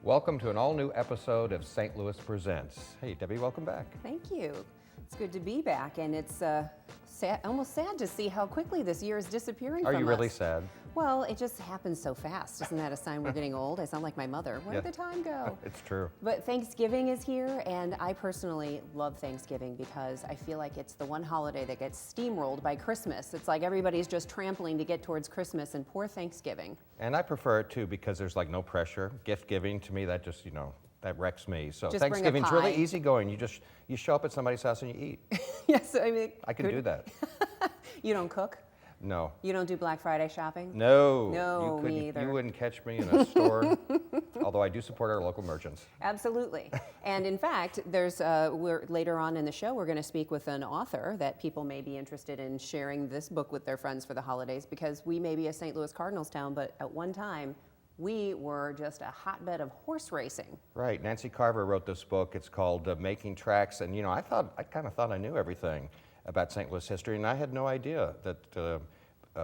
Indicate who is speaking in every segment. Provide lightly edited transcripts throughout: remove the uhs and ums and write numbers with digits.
Speaker 1: Welcome to an all-new episode of St. Louis Presents. Hey, Debbie, welcome back.
Speaker 2: Thank you. It's good to be back, and it's almost sad to see how quickly this year is disappearing from us.
Speaker 1: Are you really sad?
Speaker 2: Well, it just happens so fast. Isn't that a sign we're getting old? I sound like my mother. Where'd the time go?
Speaker 1: It's true.
Speaker 2: But Thanksgiving is here, and I personally love Thanksgiving because I feel like it's the one holiday that gets steamrolled by Christmas. It's like everybody's just trampling to get towards Christmas, and poor Thanksgiving.
Speaker 1: And I prefer it too because there's like no pressure. Gift giving, to me, that just, that wrecks me. So
Speaker 2: Just bring a
Speaker 1: Thanksgiving's really
Speaker 2: pie.
Speaker 1: easygoing. You show up at somebody's house and you eat.
Speaker 2: Yes, I mean.
Speaker 1: I can do that.
Speaker 2: You don't cook?
Speaker 1: No.
Speaker 2: You don't do Black Friday shopping?
Speaker 1: No.
Speaker 2: No,
Speaker 1: you
Speaker 2: me either.
Speaker 1: You wouldn't catch me in a store, although I do support our local merchants.
Speaker 2: Absolutely. And in fact, later on in the show, we're going to speak with an author that people may be interested in sharing this book with their friends for the holidays, because we may be a St. Louis Cardinals town, but at one time, we were just a hotbed of horse racing.
Speaker 1: Right. Nancy Carver wrote this book. It's called Making Tracks. And, I kind of thought I knew everything about St. Louis history, and I had no idea that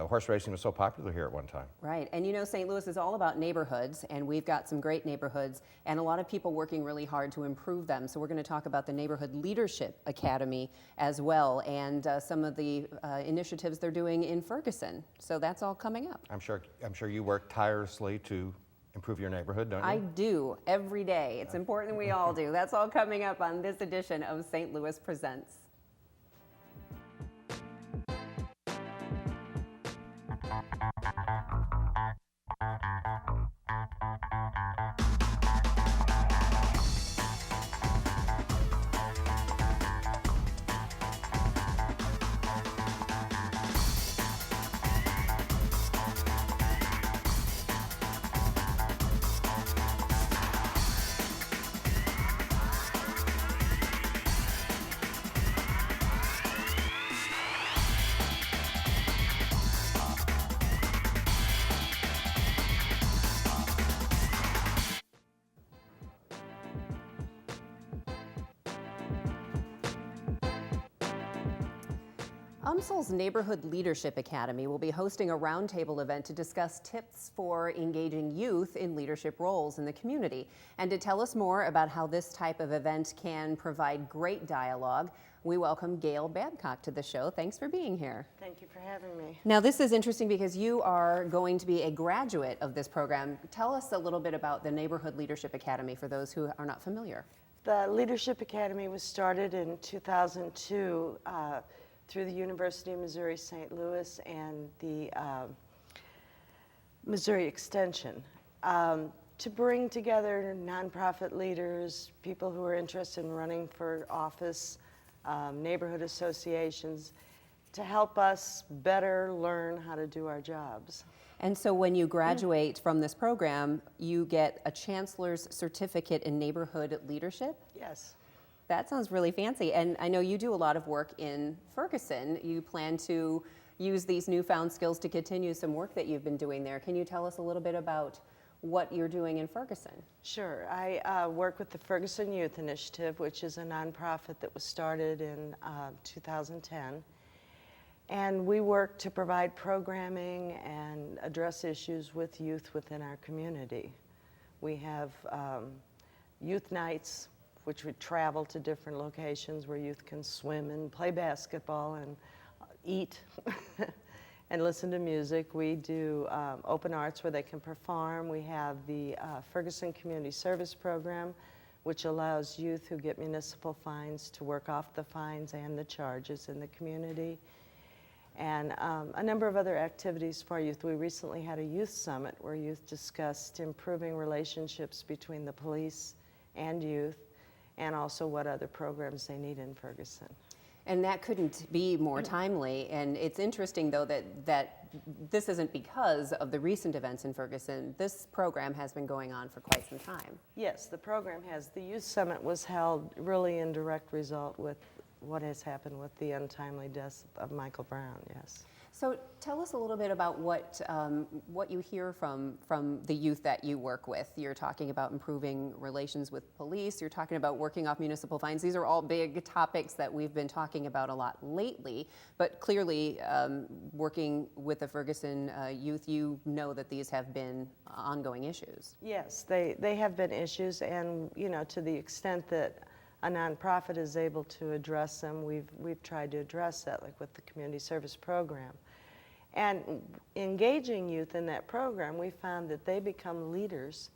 Speaker 1: horse racing was so popular here at one time.
Speaker 2: Right, and St. Louis is all about neighborhoods, and we've got some great neighborhoods and a lot of people working really hard to improve them. So we're going to talk about the Neighborhood Leadership Academy as well, and some of the initiatives they're doing in Ferguson. So that's all coming up.
Speaker 1: I'm sure you work tirelessly to improve your neighborhood, don't you?
Speaker 2: I do, every day. It's important we all do. That's all coming up on this edition of St. Louis Presents. UMSL's Neighborhood Leadership Academy will be hosting a roundtable event to discuss tips for engaging youth in leadership roles in the community. And to tell us more about how this type of event can provide great dialogue, we welcome Gail Babcock to the show. Thanks for being here.
Speaker 3: Thank you for having me.
Speaker 2: Now, this is interesting because you are going to be a graduate of this program. Tell us a little bit about the Neighborhood Leadership Academy for those who are not familiar.
Speaker 3: The Leadership Academy was started in 2002 through the University of Missouri St. Louis and the Missouri Extension to bring together nonprofit leaders, people who are interested in running for office, neighborhood associations, to help us better learn how to do our jobs.
Speaker 2: And so when you graduate from this program, you get a Chancellor's Certificate in Neighborhood Leadership?
Speaker 3: Yes.
Speaker 2: That sounds really fancy. And I know you do a lot of work in Ferguson. You plan to use these newfound skills to continue some work that you've been doing there. Can you tell us a little bit about what you're doing in Ferguson?
Speaker 3: Sure. I work with the Ferguson Youth Initiative, which is a nonprofit that was started in 2010. And we work to provide programming and address issues with youth within our community. We have youth nights, which would travel to different locations where youth can swim and play basketball and eat and listen to music. We do open arts where they can perform. We have the Ferguson Community Service Program, which allows youth who get municipal fines to work off the fines and the charges in the community. And a number of other activities for youth. We recently had a youth summit where youth discussed improving relationships between the police and youth, and also what other programs they need in Ferguson.
Speaker 2: And that couldn't be more timely. And it's interesting, though, that this isn't because of the recent events in Ferguson. This program has been going on for quite some time.
Speaker 3: Yes, the program has. The youth summit was held really in direct result with what has happened with the untimely death of Michael Brown, yes.
Speaker 2: So tell us a little bit about what you hear from the youth that you work with. You're talking about improving relations with police. You're talking about working off municipal fines. These are all big topics that we've been talking about a lot lately. But clearly, working with the Ferguson youth, you know that these have been ongoing issues.
Speaker 3: Yes, they have been issues, and to the extent that a nonprofit is able to address them, we've tried to address that, like with the community service program. And engaging youth in that program, we found that they become leaders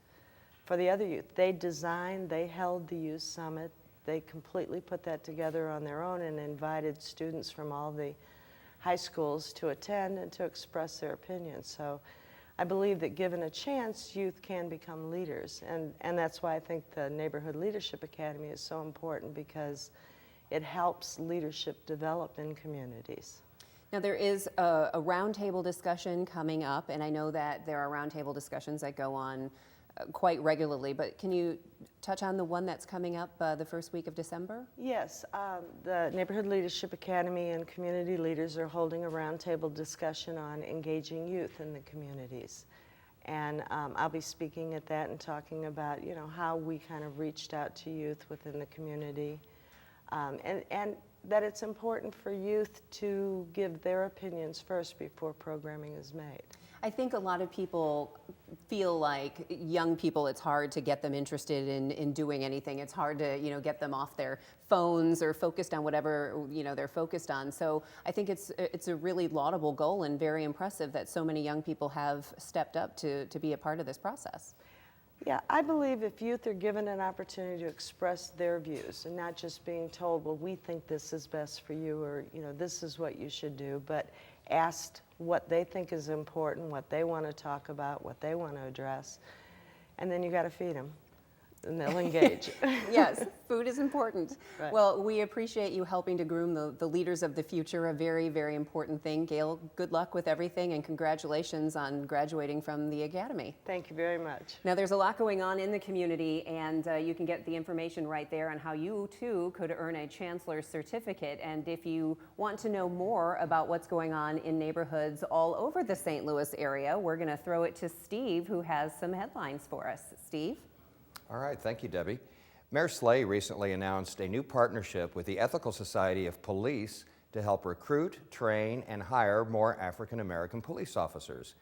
Speaker 3: for the other youth. They designed, they held the youth summit, they completely put that together on their own and invited students from all the high schools to attend and to express their opinions. So I believe that given a chance, youth can become leaders. And that's why I think the Neighborhood Leadership Academy is so important, because it helps leadership develop in communities.
Speaker 2: Now, there is a roundtable discussion coming up, and I know that there are roundtable discussions that go on quite regularly, but can you touch on the one that's coming up the first week of December?
Speaker 3: Yes, the Neighborhood Leadership Academy and community leaders are holding a roundtable discussion on engaging youth in the communities. And I'll be speaking at that and talking about, how we kind of reached out to youth within the community. And that it's important for youth to give their opinions first before programming is made.
Speaker 2: I think a lot of people feel like young people, it's hard to get them interested in doing anything. It's hard to, get them off their phones or focused on whatever, they're focused on. So I think it's a really laudable goal and very impressive that so many young people have stepped up to be a part of this process.
Speaker 3: Yeah, I believe if youth are given an opportunity to express their views and not just being told, well, we think this is best for you, or, this is what you should do, but asked what they think is important, what they want to talk about, what they want to address, and then you got to feed them, and they'll engage.
Speaker 2: Yes, food is important.
Speaker 3: Right.
Speaker 2: Well, we appreciate you helping to groom the leaders of the future, a very, very important thing. Gail, good luck with everything, and congratulations on graduating from the Academy.
Speaker 3: Thank you very much.
Speaker 2: Now, there's a lot going on in the community, and you can get the information right there on how you, too, could earn a Chancellor's Certificate. And if you want to know more about what's going on in neighborhoods all over the St. Louis area, we're going to throw it to Steve, who has some headlines for us. Steve?
Speaker 1: All right, thank you, Debbie. Mayor Slay recently announced a new partnership with the Ethical Society of Police to help recruit, train, and hire more African American police officers.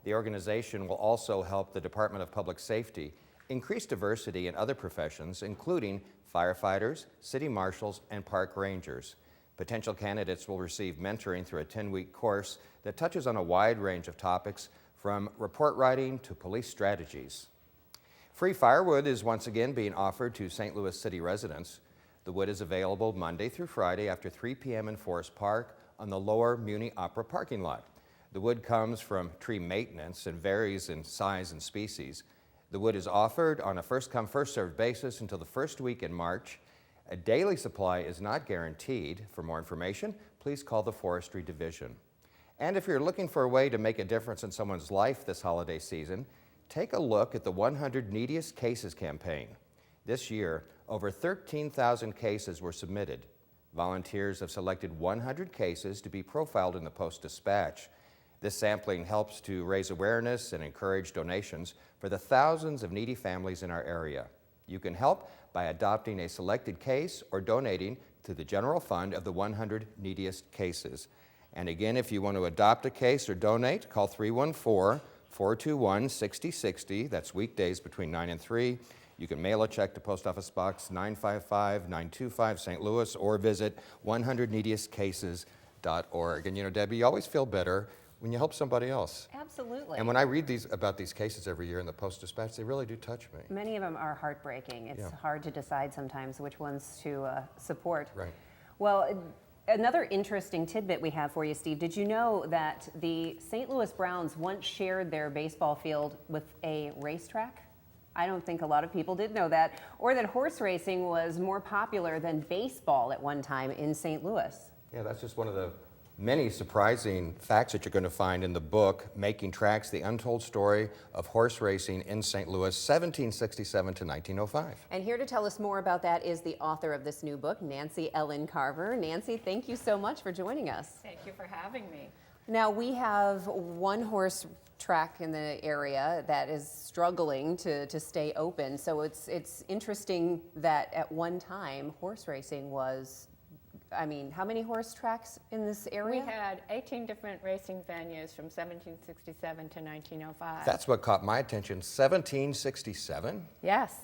Speaker 1: The organization will also help the Department of Public Safety increase diversity in other professions, including firefighters, city marshals, and park rangers. Potential candidates will receive mentoring through a 10-week course that touches on a wide range of topics, from report writing to police strategies. Free firewood is once again being offered to St. Louis City residents. The wood is available Monday through Friday after 3 p.m. in Forest Park on the lower Muni Opera parking lot. The wood comes from tree maintenance and varies in size and species. The wood is offered on a first-come, first-served basis until the first week in March. A daily supply is not guaranteed. For more information, please call the Forestry Division. And if you're looking for a way to make a difference in someone's life this holiday season, take a look at the 100 Neediest Cases campaign. This year, over 13,000 cases were submitted. Volunteers have selected 100 cases to be profiled in the Post-Dispatch. This sampling helps to raise awareness and encourage donations for the thousands of needy families in our area. You can help by adopting a selected case or donating to the general fund of the 100 Neediest Cases. And again, if you want to adopt a case or donate, call 314-421-6060. That's weekdays between 9 and 3. You can mail a check to Post Office Box 955-925 St. Louis, or visit 100neediestcases.org. And Debbie, you always feel better when you help somebody else.
Speaker 2: Absolutely.
Speaker 1: And when I read about these cases every year in the Post-Dispatch, they really do touch me.
Speaker 2: Many of them are heartbreaking. It's hard to decide sometimes which ones to support.
Speaker 1: Right.
Speaker 2: Well, another interesting tidbit we have for you, Steve. Did you know that the St. Louis Browns once shared their baseball field with a racetrack? I don't think a lot of people did know that. Or that horse racing was more popular than baseball at one time in St. Louis.
Speaker 1: Yeah, that's just one of the many surprising facts that you're going to find in the book, Making Tracks, the Untold Story of Horse Racing in St. Louis, 1767 to 1905.
Speaker 2: And here to tell us more about that is the author of this new book, Nancy Ellen Carver. Nancy, thank you so much for joining us.
Speaker 4: Thank you for having me.
Speaker 2: Now, we have one horse track in the area that is struggling to stay open. So it's interesting that at one time horse racing was, I mean, how many horse tracks in this area?
Speaker 4: We had 18 different racing venues from 1767 to 1905.
Speaker 1: That's what caught my attention, 1767?
Speaker 4: Yes,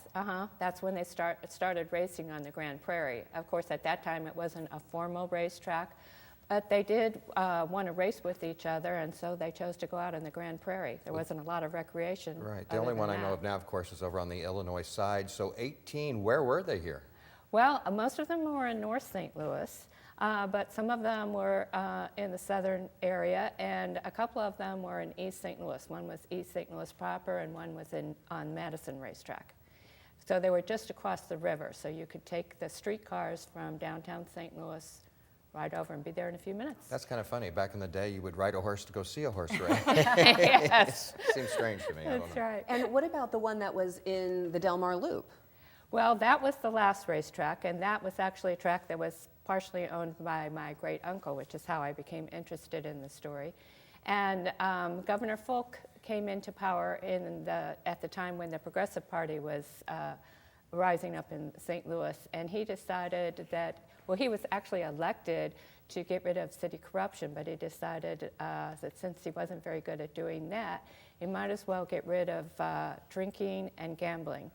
Speaker 4: that's when they started racing on the Grand Prairie. Of course, at that time it wasn't a formal racetrack, but they did want to race with each other, and so they chose to go out in the Grand Prairie. There wasn't a lot of recreation.
Speaker 1: Right, the only one I know of now, of course, is over on the Illinois side. So 18, where were they here?
Speaker 4: Well, most of them were in North St. Louis, but some of them were in the southern area, and a couple of them were in East St. Louis. One was East St. Louis proper, and one was on Madison Racetrack. So they were just across the river, so you could take the streetcars from downtown St. Louis, ride over, and be there in a few minutes.
Speaker 1: That's kind of funny. Back in the day, you would ride a horse to go see a horse race.
Speaker 4: Yes.
Speaker 1: Seems strange to me. I don't
Speaker 4: That's
Speaker 1: know.
Speaker 4: right.
Speaker 2: And what about the one that was in the Del Mar Loop?
Speaker 4: Well, that was the last racetrack, and that was actually a track that was partially owned by my great uncle, which is how I became interested in the story. And Governor Folk came into power at the time when the Progressive Party was rising up in St. Louis, and he decided that, well, he was actually elected to get rid of city corruption, but he decided that since he wasn't very good at doing that, he might as well get rid of drinking and gambling.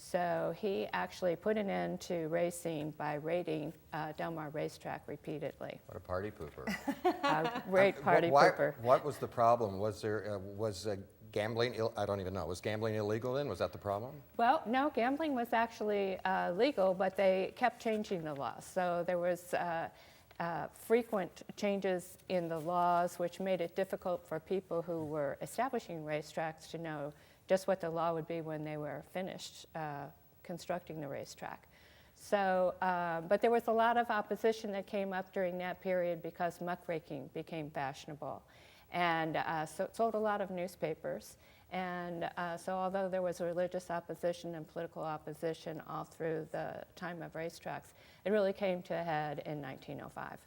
Speaker 4: So he actually put an end to racing by raiding Del Mar Racetrack repeatedly.
Speaker 1: What a party pooper.
Speaker 4: A great party pooper.
Speaker 1: What was the problem? Was there gambling? I don't even know. Was gambling illegal then? Was that the problem?
Speaker 4: Well, no, gambling was actually legal, but they kept changing the laws. So there was frequent changes in the laws, which made it difficult for people who were establishing racetracks to know just what the law would be when they were finished constructing the racetrack. So, but there was a lot of opposition that came up during that period because muckraking became fashionable. And so it sold a lot of newspapers. And so although there was religious opposition and political opposition all through the time of racetracks, it really came to a head in 1905.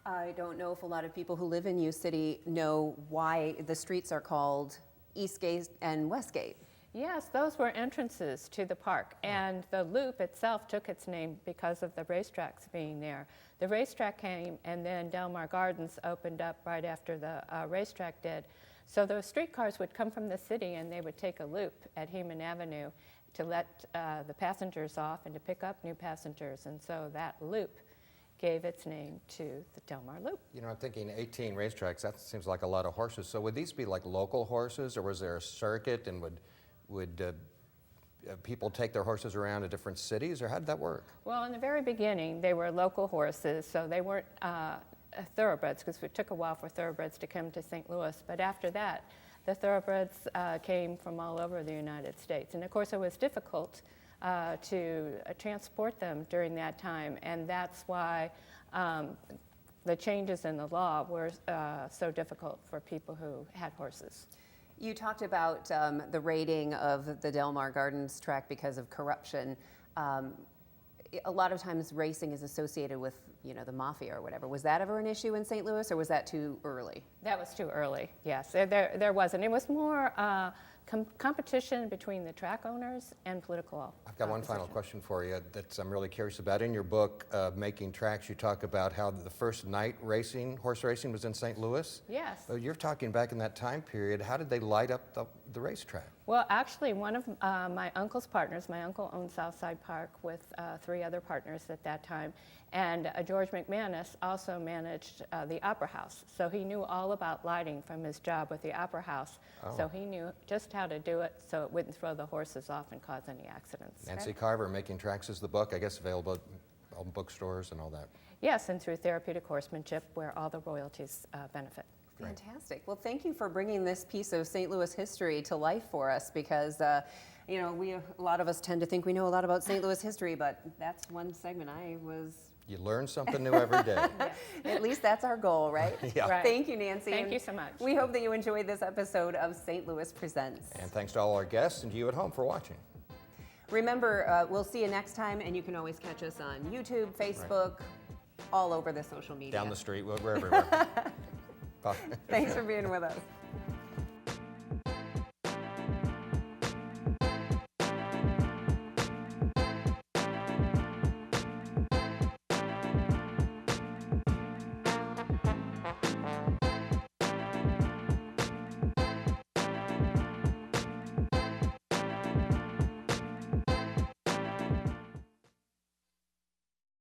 Speaker 2: I don't know if a lot of people who live in U City know why the streets are called Eastgate and Westgate.
Speaker 4: Yes, those were entrances to the park, and the loop itself took its name because of the racetracks being there. The racetrack came, and then Del Mar Gardens opened up right after the racetrack did. So those streetcars would come from the city, and they would take a loop at Heman Avenue to let the passengers off and to pick up new passengers, and so that loop gave its name to the Del Mar Loop.
Speaker 1: You know, I'm thinking 18 racetracks, that seems like a lot of horses. So would these be like local horses, or was there a circuit, and would people take their horses around to different cities, or how did that work?
Speaker 4: Well, in the very beginning, they were local horses, so they weren't thoroughbreds, because it took a while for thoroughbreds to come to St. Louis. But after that, the thoroughbreds came from all over the United States. And of course, it was difficult to transport them during that time, and that's why the changes in the law were so difficult for people who had horses.
Speaker 2: You talked about the raiding of the Del Mar Gardens track because of corruption. A lot of times racing is associated with, you know, the mafia or whatever. Was that ever an issue in St. Louis, or was that too early?
Speaker 4: That was too early, yes. There wasn't. It was more competition between the track owners and political
Speaker 1: I've got one final question for you that I'm really curious about. In your book, Making Tracks, you talk about how the first night racing, horse racing, was in St. Louis.
Speaker 4: Yes.
Speaker 1: You're talking back in that time period. How did they light up the racetrack?
Speaker 4: Well, actually, one of my uncle's partners, my uncle owned Southside Park with 3 other partners at that time, and George McManus also managed the Opera House. So he knew all about lighting from his job with the Opera House.
Speaker 1: Oh.
Speaker 4: So he knew just how to do it so it wouldn't throw the horses off and cause any accidents.
Speaker 1: Nancy Carver, Making Tracks is the book, I guess available at all bookstores and all that.
Speaker 4: Yes, and through Therapeutic Horsemanship, where all the royalties benefit.
Speaker 2: Fantastic. Well, thank you for bringing this piece of St. Louis history to life for us, because you know, a lot of us tend to think we know a lot about St. Louis history, but that's one segment
Speaker 1: You learn something new every day.
Speaker 4: Yes.
Speaker 2: At least that's our goal, right?
Speaker 1: Yeah.
Speaker 4: Right.
Speaker 2: Thank you, Nancy.
Speaker 4: Thank
Speaker 2: and
Speaker 4: you so much.
Speaker 2: We hope that you enjoyed this episode of St. Louis Presents.
Speaker 1: And thanks to all our guests and to you at home for watching.
Speaker 2: Remember, we'll see you next time, and you can always catch us on YouTube, Facebook, all over the social media.
Speaker 1: Down the street, we're everywhere. Bye.
Speaker 2: Thanks for being with us.